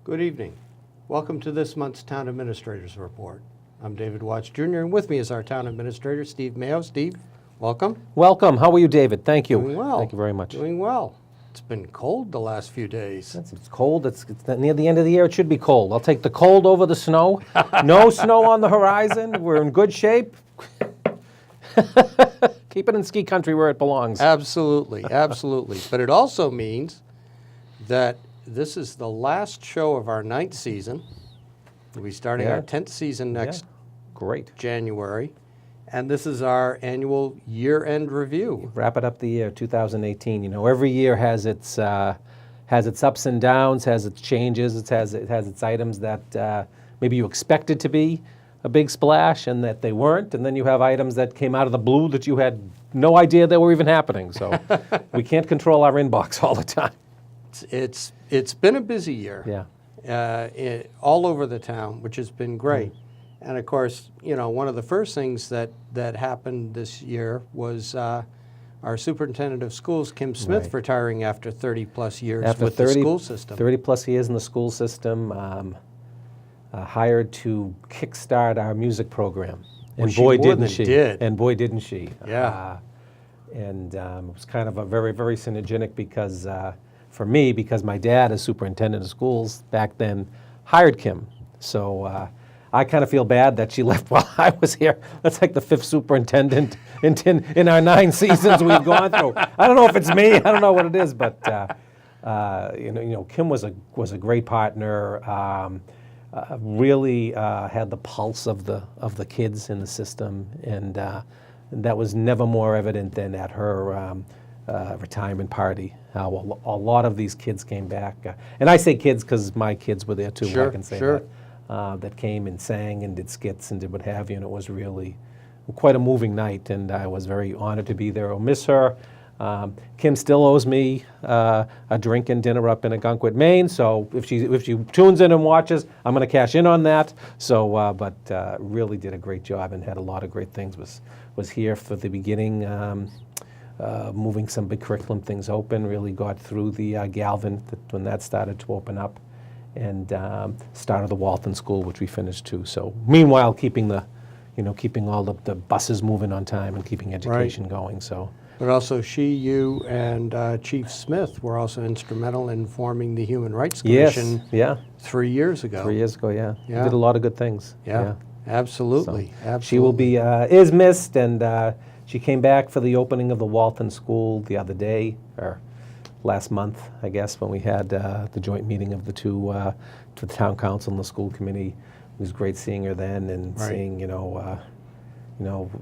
Good evening. Welcome to this month's Town Administrators Report. I'm David Watts Jr., and with me is our Town Administrator, Steve Mayo. Steve, welcome. Welcome. How are you, David? Thank you. Doing well. Thank you very much. Doing well. It's been cold the last few days. It's cold. It's near the end of the year. It should be cold. I'll take the cold over the snow. No snow on the horizon. We're in good shape. Keep it in ski country where it belongs. Absolutely, absolutely. But it also means that this is the last show of our 9th season. We'll be starting our 10th season next Great. January. And this is our annual year-end review. Wrap it up the year, 2018. You know, every year has its ups and downs, has its changes, it has its items that maybe you expected to be a big splash and that they weren't, and then you have items that came out of the blue that you had no idea they were even happening. So we can't control our inbox all the time. It's been a busy year. Yeah. All over the town, which has been great. And of course, you know, one of the first things that happened this year was our Superintendent of Schools, Kim Smith, retiring after 30 plus years with the school system. 30 plus years in the school system, hired to kickstart our music program. And boy, didn't she. And boy, didn't she. Yeah. And it was kind of a very, very synergistic because, for me, because my dad, as superintendent of schools back then, hired Kim. So I kind of feel bad that she left while I was here. That's like the 5th superintendent in our 9 seasons we've gone through. I don't know if it's me. I don't know what it is, but you know, Kim was a great partner. Really had the pulse of the kids in the system, and that was never more evident than at her retirement party. How a lot of these kids came back, and I say kids because my kids were there too. Sure, I can say sure. That came and sang and did skits and did what have you, and it was really quite a moving night, and I was very honored to be there. I'll miss her. Kim still owes me a drink and dinner up in Algonquin, Maine, so if she tunes in and watches, I'm going to cash in on that. So, but really did a great job and had a lot of great things. Was here for the beginning, moving some big curriculum things open, really got through the Galvin when that started to open up, and started the Walton School, which we finished too. So meanwhile, keeping all the buses moving on time and keeping education going. So. But also you, and Chief Smith were also instrumental in forming the Human Rights Commission 3 years ago. 3 years ago, yeah. We did a lot of good things. Yeah. Absolutely. So Absolutely. she will be, is missed, and she came back for the opening of the Walton School the other day, or last month, I guess, when we had the joint meeting of the two, to the town council and the school committee. It was great seeing her then and seeing,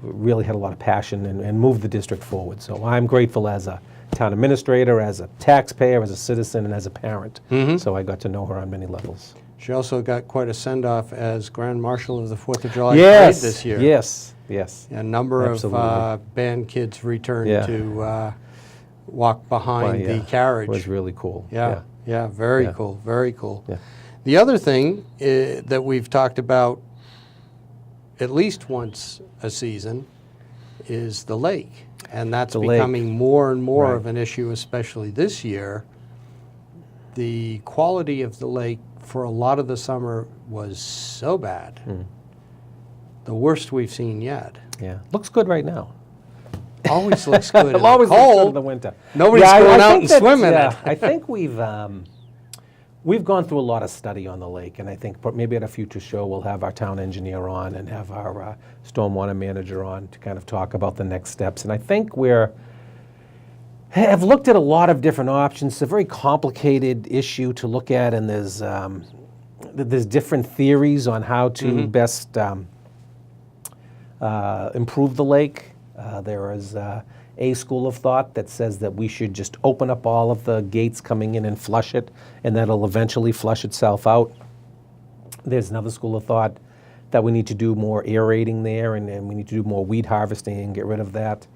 really had a lot of passion and moved the district forward. So I'm grateful as a town administrator, as a taxpayer, as a citizen, and as a parent. So I got to know her on many levels. She also got quite a send-off as Grand Marshal of the 4th of July Parade this year. Yes. A number of band kids returned to walk behind the carriage. It was really cool. Very cool, very cool. Yeah. The other thing that we've talked about at least once a season is the lake. And that's becoming more and more of an issue, especially this year. The quality of the lake for a lot of the summer was so bad. The worst we've seen yet. Yeah. Looks good right now. Always looks good. It always cold. looks good in the winter. Nobody's going out and swimming it. I think we've gone through a lot of study on the lake, and I think maybe at a future show we'll have our town engineer on and have our stormwater manager on to kind of talk about the next steps. And I think have looked at a lot of different options. It's a very complicated issue to look at, and there's different theories on how to best improve the lake. There is a school of thought that says that we should just open up all of the gates coming in and flush it, and that'll eventually flush itself out. There's another school of thought that we need to do more aerating there, and we need to do more weed harvesting and get rid of that,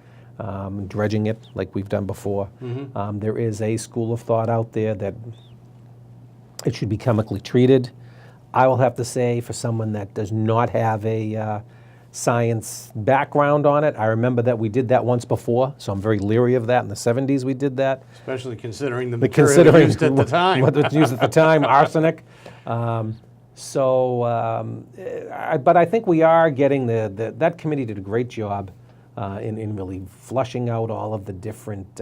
dredging it like we've done before. There is a school of thought out there that it should be chemically treated. I will have to say, for someone that does not have a science background on it. I remember that we did that once before, so I'm very leery of that. In the 70s we did that. Especially considering the material used at the time. What was used at the time, arsenic. But I think we are getting that committee did a great job in really flushing out all of the different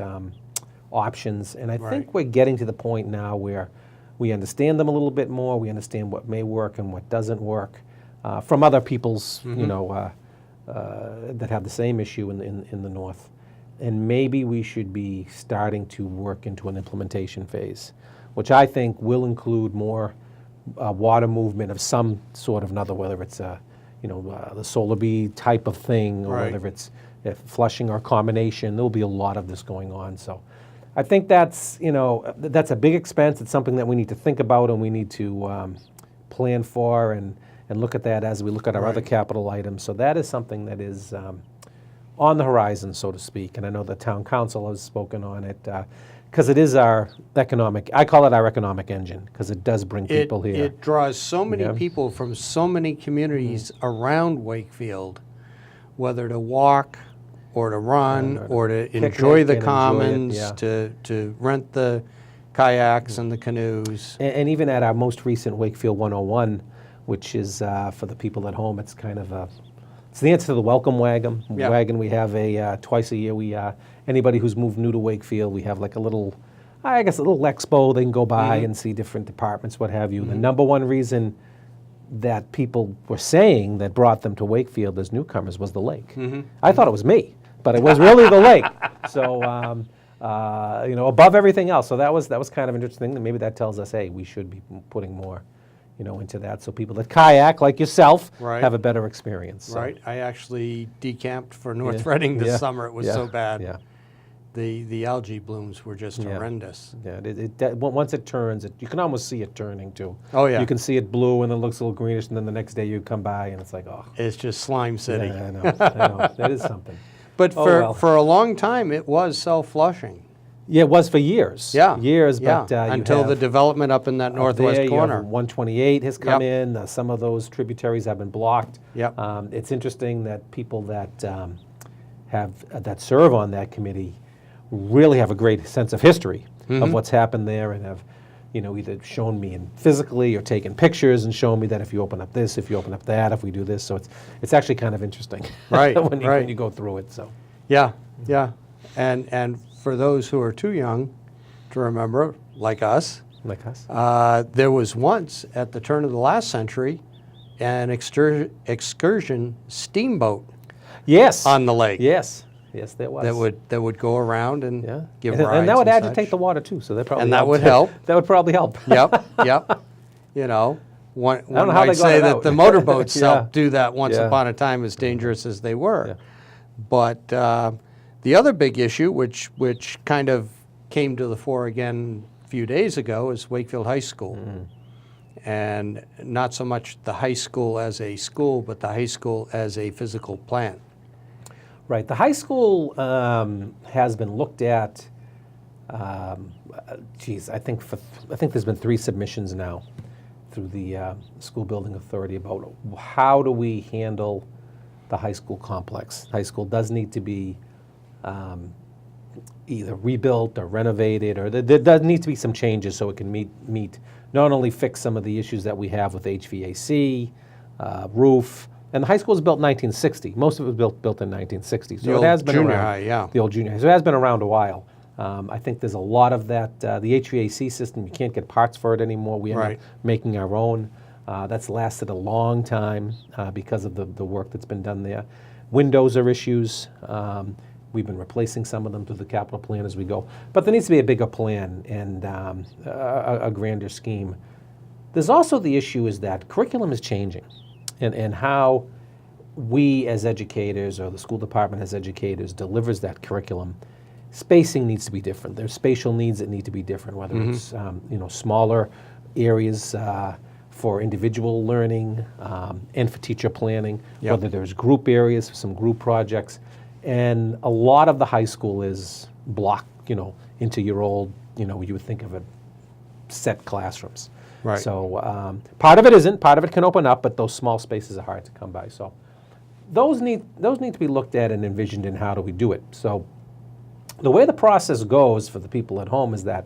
options. And I think we're getting to the point now where we understand them a little bit more. We understand what may work and what doesn't work from other people's, that have the same issue in the North. And maybe we should be starting to work into an implementation phase, which I think will include more water movement of some sort of another, whether it's the solar bee type of thing, or whether it's flushing or combination. There'll be a lot of this going on. So I think that's a big expense. It's something that we need to think about and we need to plan for and look at that as we look at our other capital items. So that is something that is on the horizon, so to speak. And I know the town council has spoken on it because it is I call it our economic engine, because it does bring people here. It draws so many people from so many communities around Wakefield, whether to walk or to run or to enjoy the commons, to rent the kayaks and the canoes. And even at our most recent Wakefield 101, which is for the people at home, it's kind of it's the answer to the welcome wagon. We have twice a year. Anybody who's moved new to Wakefield, we have like a little expo. They can go by and see different departments, what have you. The number one reason that people were saying that brought them to Wakefield as newcomers was the lake. I thought it was me, but it was really the lake. So above everything else. So that was kind of interesting. And maybe that tells us, hey, we should be putting more into that, so people that kayak like yourself have a better experience. So. Right. I actually decamped for North Reading this summer. It was so bad. Yeah. The algae blooms were just horrendous. Yeah. Once it turns, you can almost see it turning too. Oh yeah. You can see it blue and then it looks a little greenish, and then the next day you come by and it's like, oh. It's just slime city. Yeah, I know. That is something. But for a long time, it was self-flushing. Yeah, it was for years. Yeah. Years, but until the development up in that northwest corner. 128 has come in. Some of those tributaries have been blocked. Yep. It's interesting that people that that serve on that committee really have a great sense of history of what's happened there, and have either shown me physically or taken pictures and shown me that if you open up this, if you open up that, if we do this. So it's actually kind of interesting. Right. when you go through it. So. Yeah. And for those who are too young to remember, like us, there was once, at the turn of the last century, an excursion steamboat on the lake. Yes, there was. That would go around and give rides. And that would agitate such. the water too, so that probably And that would help. That would probably help. Yep. One might say that the motorboats helped do that once upon a time, as dangerous as they were. Yeah. But the other big issue, which kind of came to the fore again a few days ago, is Wakefield High School. And not so much the high school as a school, but the high school as a physical plant. Right. The high school has been looked at. I think there's been 3 submissions now through the School Building Authority about how do we handle the high school complex. High school does need to be either rebuilt or renovated, or there does need to be some changes so it can meet not only fix some of the issues that we have with HVAC, roof. And the high school was built in 1960. Most of it was built in 1960. So it has been junior around. High, The old junior high. So it has been around a while. I think there's a lot of that. The HVAC system, you can't get parts for it anymore. We end up making our own. That's lasted a long time because of the work that's been done there. Windows are issues. We've been replacing some of them through the capital plan as we go. But there needs to be a bigger plan and a grander scheme. There's also the issue is that curriculum is changing. And how we as educators, or the school department as educators, delivers that curriculum. Spacing needs to be different. There's spatial needs that need to be different, whether it's smaller areas for individual learning and for teacher planning, whether there's group areas for some group projects. And a lot of the high school is blocked, into your old, you would think of it, set classrooms. Right. So part of it isn't. Part of it can open up, but those small spaces are hard to come by. So those need to be looked at and envisioned in how do we do it. So the way the process goes for the people at home is that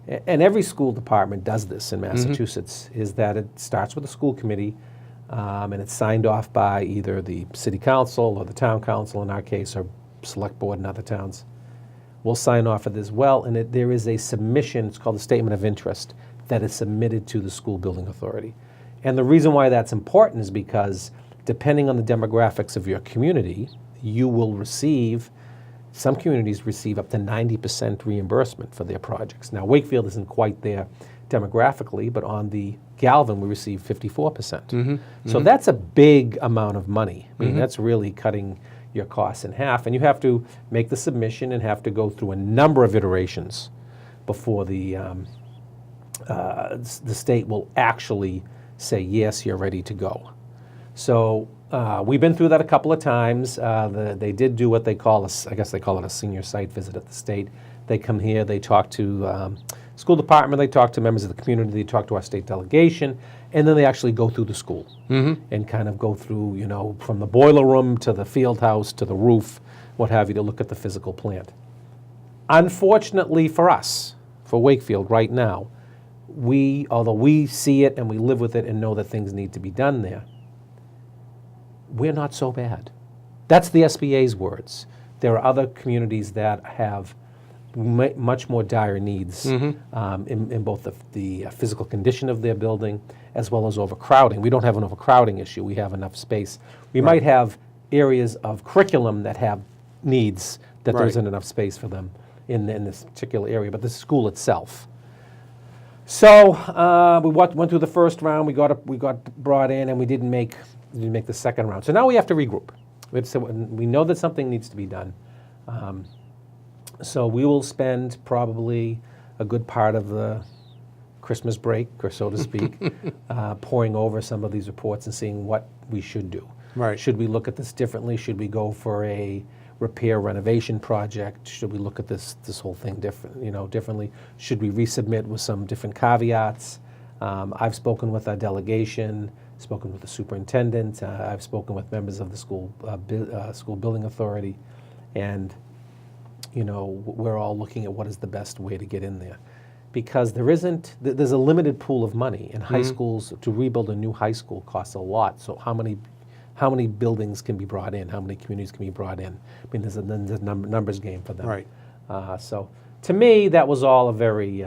and every school department does this in Massachusetts, is that it starts with a school committee, and it's signed off by either the city council or the town council, in our case, or select board in other towns. We'll sign off it as well, and there is a submission, it's called a statement of interest, that is submitted to the school building authority. And the reason why that's important is because depending on the demographics of your community, you will receive, some communities receive up to 90% reimbursement for their projects. Now, Wakefield isn't quite there demographically, but on the Galvin, we receive 54%. So that's a big amount of money. I mean, that's really cutting your costs in half. And you have to make the submission and have to go through a number of iterations before the state will actually say, yes, you're ready to go. So we've been through that a couple of times. They did do what they call, I guess they call it a senior site visit at the state. They come here, they talk to school department, they talk to members of the community, they talk to our state delegation, and then they actually go through the school and kind of go through, you know, from the boiler room to the field house to the roof, what have you, to look at the physical plant. Unfortunately for us, for Wakefield right now, although we see it and we live with it and know that things need to be done there, we're not so bad. That's the SBA's words. There are other communities that have much more dire needs in both the physical condition of their building as well as overcrowding. We don't have an overcrowding issue. We have enough space. We might have areas of curriculum that have needs that there isn't enough space for them in this particular area, but the school itself. So we went through the first round. We got brought in, and we didn't make the second round. So now we have to regroup. We know that something needs to be done. So we will spend probably a good part of the Christmas break, or so to speak, poring over some of these reports and seeing what we should do. Right. Should we look at this differently? Should we go for a repair renovation project? Should we look at this whole thing differently? Should we resubmit with some different caveats? I've spoken with our delegation, spoken with the superintendent. I've spoken with members of the school building authority, and we're all looking at what is the best way to get in there, because there's a limited pool of money in high schools. To rebuild a new high school costs a lot. So how many buildings can be brought in? How many communities can be brought in? I mean, there's a numbers game for them. Right. So to me, that was all a very.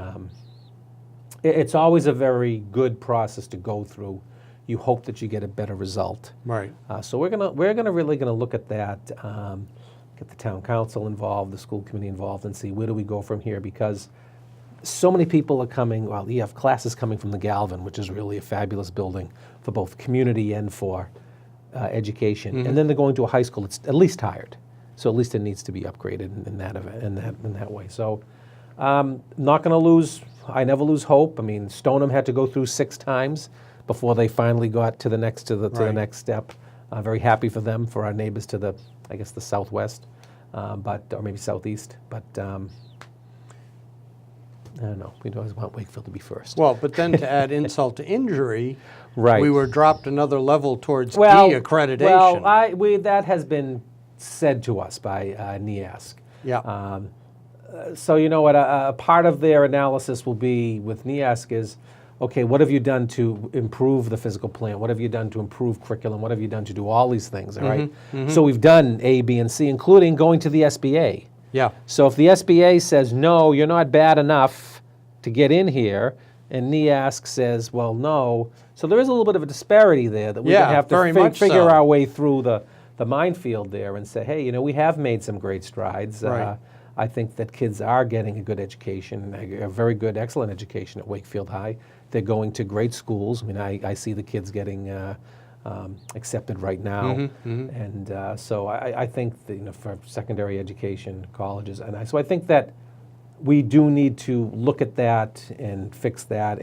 It's always a very good process to go through. You hope that you get a better result. Right. So we're really gonna look at that. Get the town council involved, the school committee involved, and see where do we go from here, because so many people are coming. Well, you have classes coming from the Galvin, which is really a fabulous building for both community and for education, and then they're going to a high school that's at least tired. So at least it needs to be upgraded in that way. So not gonna lose. I never lose hope. I mean, Stoneham had to go through 6 times before they finally got to the next next step. Very happy for them, for our neighbors to the, I guess, the southwest, or maybe southeast. But I don't know. We always want Wakefield to be first. Well, but then to add insult to injury, Right. we were dropped another level towards Well, D accreditation. Well, that has been said to us by NEASC. Yeah. So you know what? A part of their analysis will be with NEASC is, okay, what have you done to improve the physical plant? What have you done to improve curriculum? What have you done to do all these things, all right? So we've done A, B, and C, including going to the SBA. Yeah. So if the SBA says, no, you're not bad enough to get in here, and NEASC says, well, no. So there is a little bit of a disparity there that we're going to have very to much figure so. our way through the minefield there and say, hey, we have made some great strides. Right. I think that kids are getting a good education, a very good, excellent education at Wakefield High. They're going to great schools. I mean, I see the kids getting accepted right now. And so I think that, for secondary education, colleges, so I think that we do need to look at that and fix that.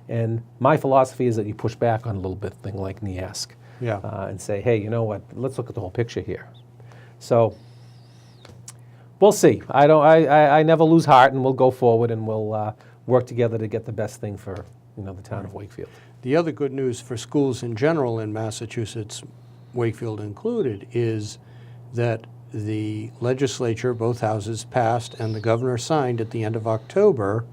And my philosophy is that you push back on a little bit thing like NEASC. Yeah. And say, hey, you know what? Let's look at the whole picture here. So we'll see. I never lose heart, and we'll go forward, and we'll work together to get the best thing for the town of Wakefield. The other good news for schools in general in Massachusetts, Wakefield included, is that the legislature, both houses, passed and the governor signed at the end of October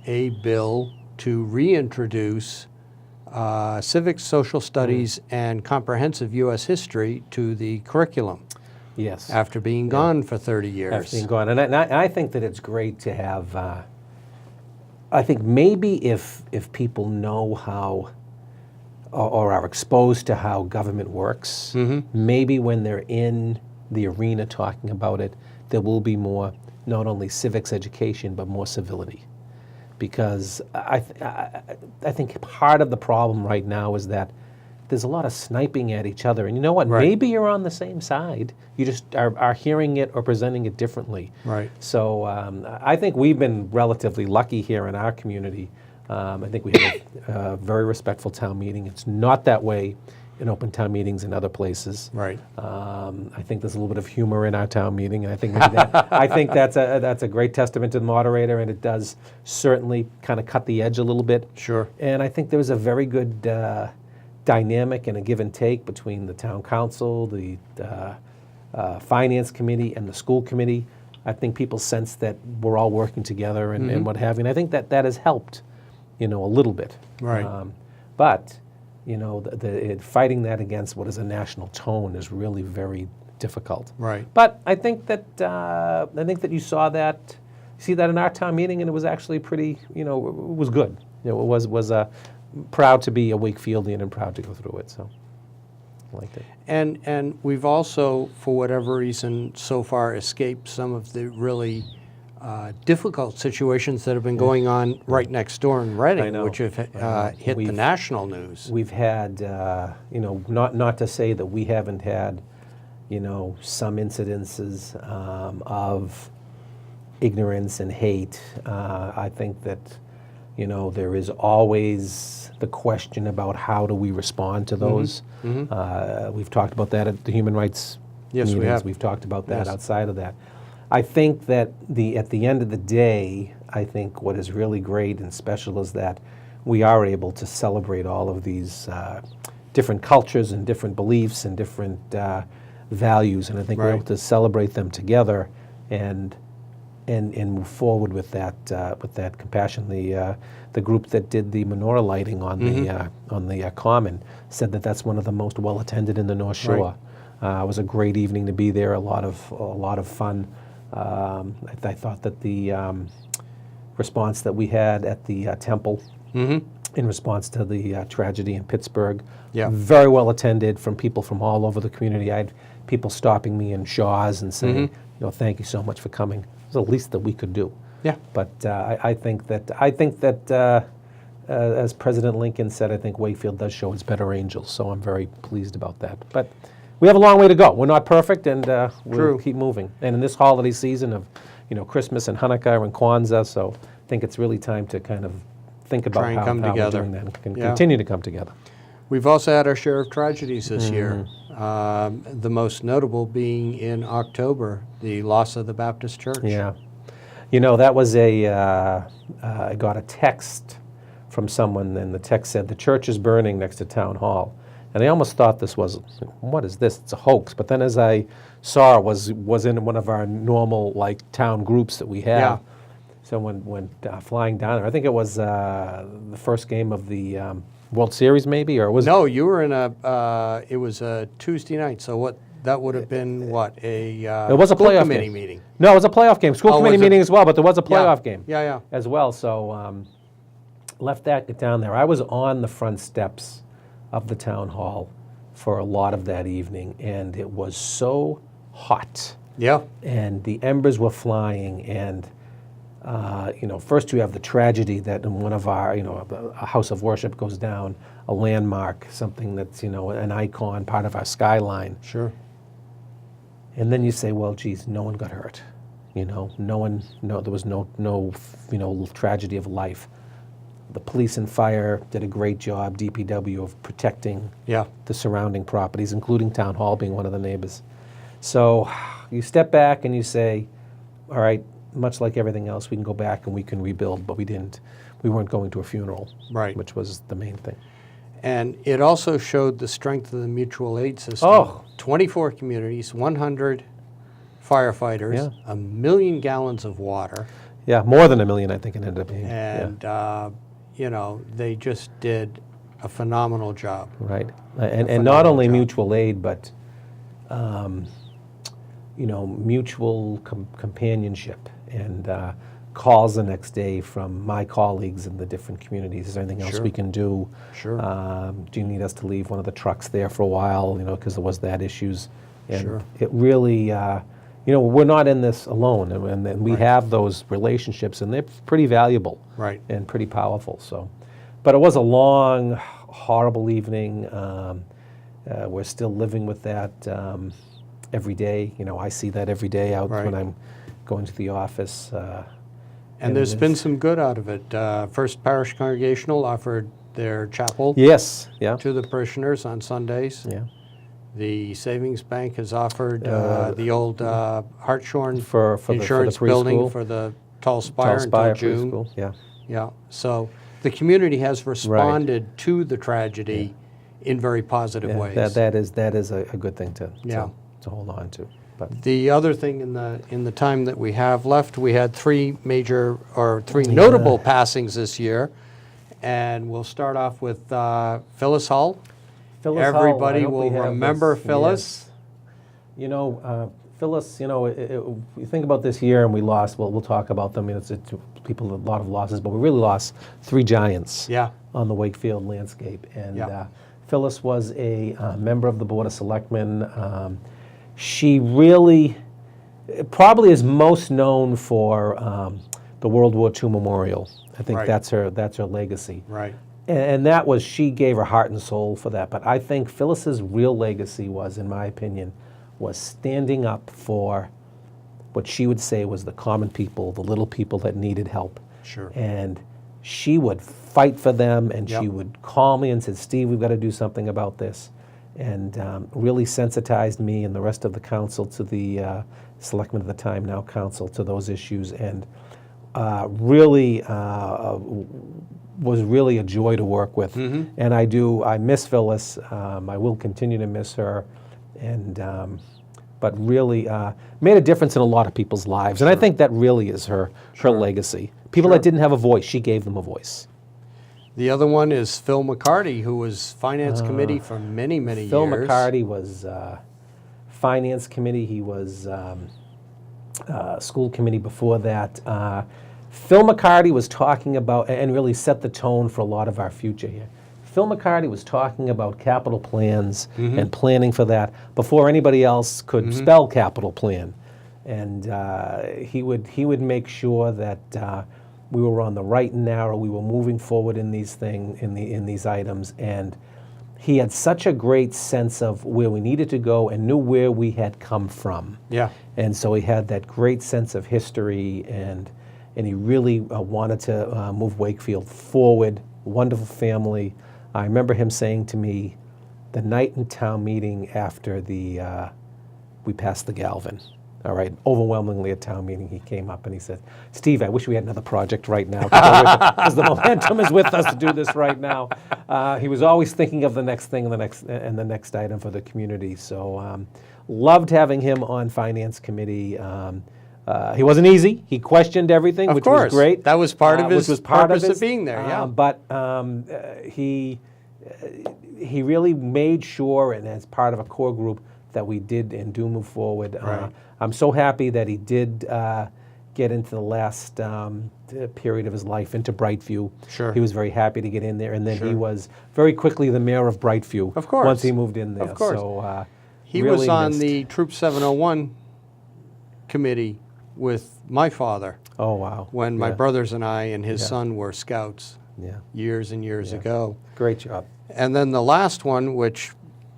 a bill to reintroduce civics, social studies, and comprehensive U.S. history to the curriculum Yes. after being gone for 30 years. After being gone. And I think that it's great to have, I think maybe if people know how or are exposed to how government works, maybe when they're in the arena talking about it, there will be more, not only civics education, but more civility. Because I think part of the problem right now is that there's a lot of sniping at each other. And you know what? Right. Maybe you're on the same side. You just are hearing it or presenting it differently. Right. So I think we've been relatively lucky here in our community. I think we have a very respectful town meeting. It's not that way in open town meetings in other places. Right. I think there's a little bit of humor in our town meeting, and I think maybe I think that's a great testament to the moderator, and it does certainly kind of cut the edge a little bit. Sure. And I think there was a very good dynamic and a give and take between the town council, the finance committee, and the school committee. I think people sense that we're all working together and what have you. And I think that has helped, a little bit. Right. But fighting that against what is a national tone is really very difficult. Right. But I think that you saw that, see that in our town meeting, and it was actually pretty, it was good. It was proud to be a Wakefieldian and proud to go through it. So I liked it. And we've also, for whatever reason, so far escaped some of the really difficult situations that have been going on right next door in Reading, which have hit the national news. We've had, not to say that we haven't had, some incidences of ignorance and hate. I think that, there is always the question about how do we respond to those. We've talked about that at the human rights meetings. We have. We've talked about that outside of that. I think that at the end of the day, I think what is really great and special is that we are able to celebrate all of these different cultures and different beliefs and different values, and I think we're able to celebrate them together and move forward with that compassion. The group that did the menorah lighting on the Common said that that's one of the most well attended in the North Shore. It was a great evening to be there. A lot of fun. I thought that the response that we had at the temple in response to the tragedy in Pittsburgh, very well attended from people from all over the community. I had people stopping me in Shaw's and saying, thank you so much for coming. It was the least that we could do. Yeah. But I think that as President Lincoln said, I think Wakefield does show its better angels. So I'm very pleased about that. But we have a long way to go. We're not perfect, and we'll keep moving. And in this holiday season of, Christmas and Hanukkah and Kwanzaa, so I think it's really time to kind of think about how we're doing that and continue to come together. We've also had our share of tragedies this year. The most notable being in October, the loss of the Baptist Church. Yeah. That was I got a text from someone, and the text said, "The church is burning next to Town Hall." And I almost thought this was, what is this? It's a hoax. But then as I saw it was in one of our normal town groups that we have. Someone went flying down there. I think it was the first game of the World Series maybe, or was No, you were in it was a Tuesday night. So that would have been it was a school playoff committee meeting. No, it was a playoff game. School committee meeting as well, but there was a playoff game as well. So left that down there. I was on the front steps of the town hall for a lot of that evening, and it was so hot. Yeah. And the embers were flying, and first you have the tragedy that in one of our, a house of worship goes down, a landmark, something that's, an icon, part of our skyline. Sure. And then you say, well, geez, no one got hurt. There was no tragedy of life. The police and fire did a great job, DPW, of protecting the surrounding properties, including Town Hall being one of the neighbors. So you step back and you say, all right, much like everything else, we can go back and we can rebuild, but we didn't. We weren't going to a funeral, which was the main thing. And it also showed the strength of the mutual aid system. 24 communities, 100 firefighters, 1 million gallons of water. Yeah, more than $1 million, I think it ended up being. And, you know, they just did a phenomenal job. Right. And not phenomenal only job. mutual aid, but, you know, mutual companionship and calls the next day from my colleagues in the different communities. Is there anything else Sure. we can do? Sure. Do you need us to leave one of the trucks there for a while, you know, because there was that issues. And Sure. it really, you know, we're not in this alone. And we Right. have those relationships, and they're pretty valuable. Right. And pretty powerful. So, but it was a long, horrible evening. We're still living with that every day. You know, I see that every day out Right. when I'm going to the office. And there's been some good out of it. First Parish Congregational offered their chapel Yes. Yeah. to the parishioners on Sundays. Yeah. The Savings Bank has offered the old Hartshorn For the insurance building preschool. for the Tall Spire until Spire June. preschool. Yeah. Yeah, so the community has responded to the tragedy in very positive Yeah, ways. that is a good thing to Yeah. to hold on to. But The other thing in the time that we have left, we had three notable passings this year, and we'll start off with Phyllis Hull. Phyllis Hull, Everybody I hope will we have remember this. Phyllis. Yes. You know, Phyllis, you know, you think about this year and we lost, well, we'll talk about them. It's people, a lot of losses, but we really lost 3 giants Yeah, on the Wakefield landscape. And Yeah. Phyllis was a member of the Board of Selectmen. She really probably is most known for the World War II Memorial. I think Right. that's her legacy. right. And that was, she gave her heart and soul for that. But I think Phyllis's real legacy was, in my opinion, was standing up for what she would say was the common people, the little people that needed help. Sure. And she would fight for them, and Yep. she would call me and said, Steve, we've got to do something about this. And really sensitized me and the rest of the council to the selectmen at the time, now council, to those issues. And really was really a joy to work with. And I miss Phyllis. I will continue to miss her. And but really made a difference in a lot of people's lives. And I think that really is her legacy. People Sure. that didn't have a voice, she gave them a voice. The other one is Phil McCarty, who was Finance Committee for many, many Phil years. McCarty was Finance Committee. He was School Committee before that. Phil McCarty was talking about, and really set the tone for a lot of our future here. Phil McCarty was talking about capital plans and planning for that before anybody else could spell capital plan. And he would make sure that we were on the right and narrow. We were moving forward in these in these items, and he had such a great sense of where we needed to go and knew where we had come from. Yeah, And so he had that great sense of history, and he really wanted to move Wakefield forward. Wonderful family. I remember him saying to me the night in town meeting after we passed the Galvin. All right, overwhelmingly at town meeting, he came up and he said, Steve, I wish we had another project right now because the momentum is with us to do this right now. He was always thinking of the next thing and the next item for the community. So loved having him on Finance Committee. He wasn't easy. He questioned everything, of which course. was great. That was part of his which was part purpose of, his, of being there, yeah. But he really made sure, and as part of a core group, that we did and do move forward. Right. I'm so happy that he did get into the last period of his life into Brightview. Sure. He was very happy to get in there, and then he Sure. was very quickly the mayor of Brightview. Of course. Once he moved in there. Of course. So He really was on missed. the Troop 701 committee with my father Oh wow. when my Yeah. brothers and I and his Yeah. son were scouts Yeah. years and years Yeah. ago. Great job. And then the last one, which,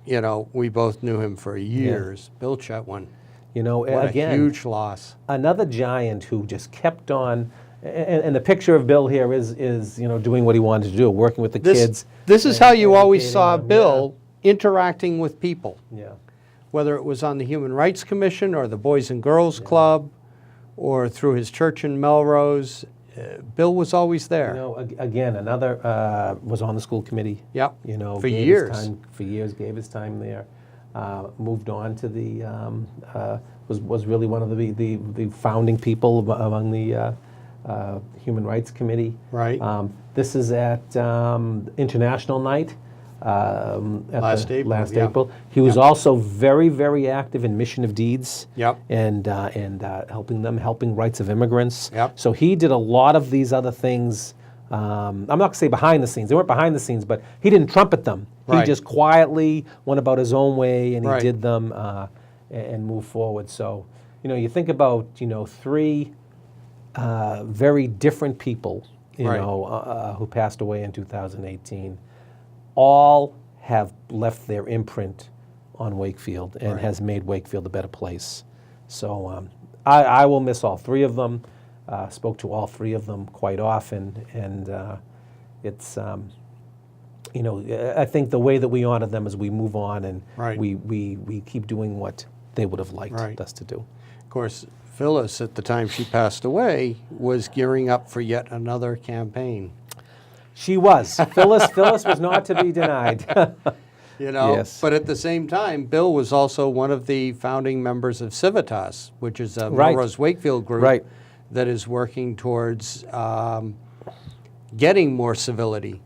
you know, we both knew him for years, Bill Chetwin. You know, What again, a huge loss. another giant who just kept on. And the picture of Bill here is you know, doing what he wanted to do, working with the kids. This is and how you always educating saw them, Bill interacting with people, Yeah. whether it was on the Human Rights Commission or the Boys and Girls Club or through his church in Melrose. Bill was always there. You know, again, another was on the school committee. Yep, You know, for gave his years. time- for years, gave his time there. Moved on to the was really one of the founding people among the Human Rights Committee. Right. This is at International Night. At Last April, Last yeah. April. He was also very, very active in Mission of Deeds. Yep. And helping rights of immigrants. Yep. So he did a lot of these other things. I'm not going to say behind the scenes. They weren't behind the scenes, but he didn't trumpet them. He Right. just quietly went about his own way, and he Right. did them and moved forward. So, you think about, three very different people, Right. who passed away in 2018. All have left their imprint on Wakefield and Right. has made Wakefield a better place. So I will miss all three of them. Spoke to all three of them quite often, and it's I think the way that we honor them is we move on and Right. we keep doing what they would have liked Right. us to do. Of course, Phyllis, at the time she passed away, was gearing up for yet another campaign. She was. Phyllis was not to be denied. Yes. But at the same time, Bill was also one of the founding members of Civitas, which is a Right. Melrose Wakefield group Right. that is working towards getting more civility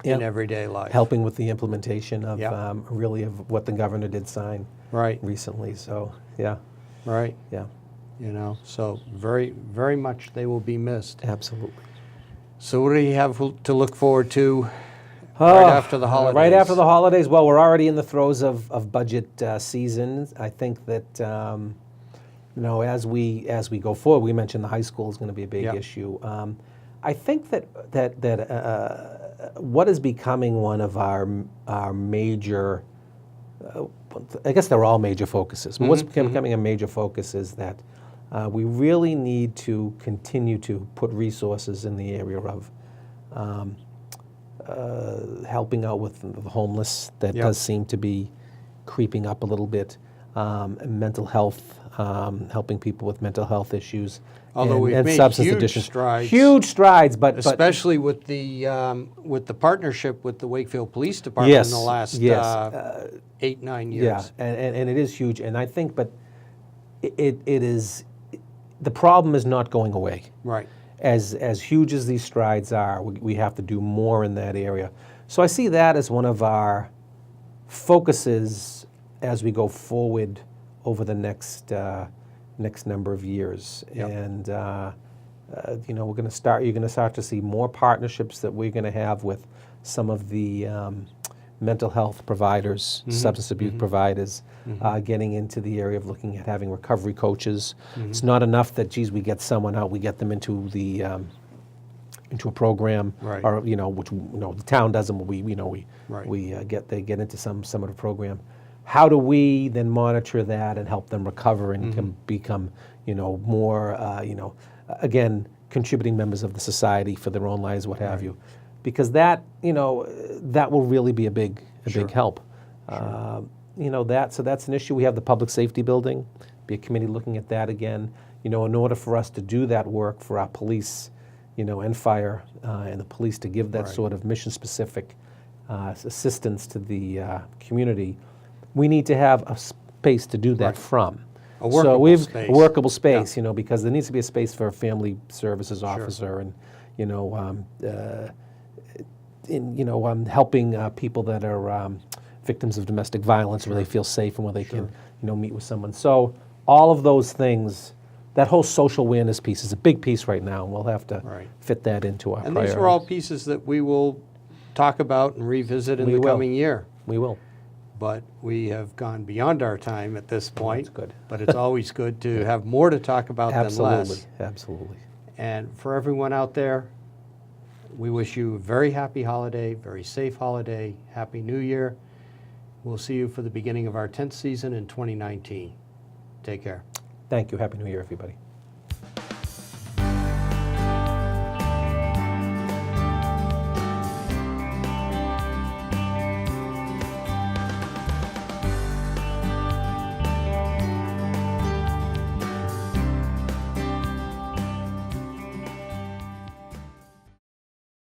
in Yeah. everyday life. Helping with the implementation of Yeah. really of what the governor did sign Right, recently. So yeah, right. yeah, So very, very much they will be missed. absolutely. So what do you have to look forward to right after the holidays? Right after the holidays. Well, we're already in the throes of budget season. I think that as we go forward, we mentioned the high school is going to be a big Yeah. issue. I think that what is becoming one of our major, I guess they're all major focuses, but what's becoming a major focus is that we really need to continue to put resources in the area of helping out with the homeless. That Yep. does seem to be creeping up a little bit. Mental health, helping people with mental health issues. Although and, we've and made substance huge addiction. strides. Huge strides, but Especially with the partnership with the Wakefield Police Department Yes, in the last yes. 8-9 yeah, years. and it is huge. And I think, but it is, the problem is not going away. Right. As huge as these strides are, we have to do more in that area. So I see that as one of our focuses as we go forward over the next number of years. Yep. And we're going to start. You're going to start to see more partnerships that we're going to have with some of the mental health providers, substance abuse providers, getting into the area of looking at having recovery coaches. It's not enough that, we get someone out, we get them into the into a program, Right. or which the town doesn't. But we Right. they get into some sort of program. How do we then monitor that and help them recover and can become more again contributing members of the society for their own lives, what have you? Because that that will really be a big help. So that's an issue. We have the public safety building, be a committee looking at that again. In order for us to do that work for our police, and fire and the police to give that Right. sort of mission specific assistance to the community, we need to have a space to do that Right. from. A workable so we've space. A workable space, because there needs to be a space for a family services officer and helping people that are victims of domestic violence where they feel safe and where they can meet with someone. So all of those things, that whole social awareness piece is a big piece right now, and we'll have to Right. fit that into our And priorities. these are all pieces that we will talk about and revisit in We the will. coming year. We will. But we have gone beyond our time at this point. That's good. But it's always good to have more to talk about than less. Absolutely. And for everyone out there, we wish you a very happy holiday, very safe holiday, Happy New Year. We'll see you for the beginning of our 10th season in 2019. Take care. Thank you. Happy New Year, everybody.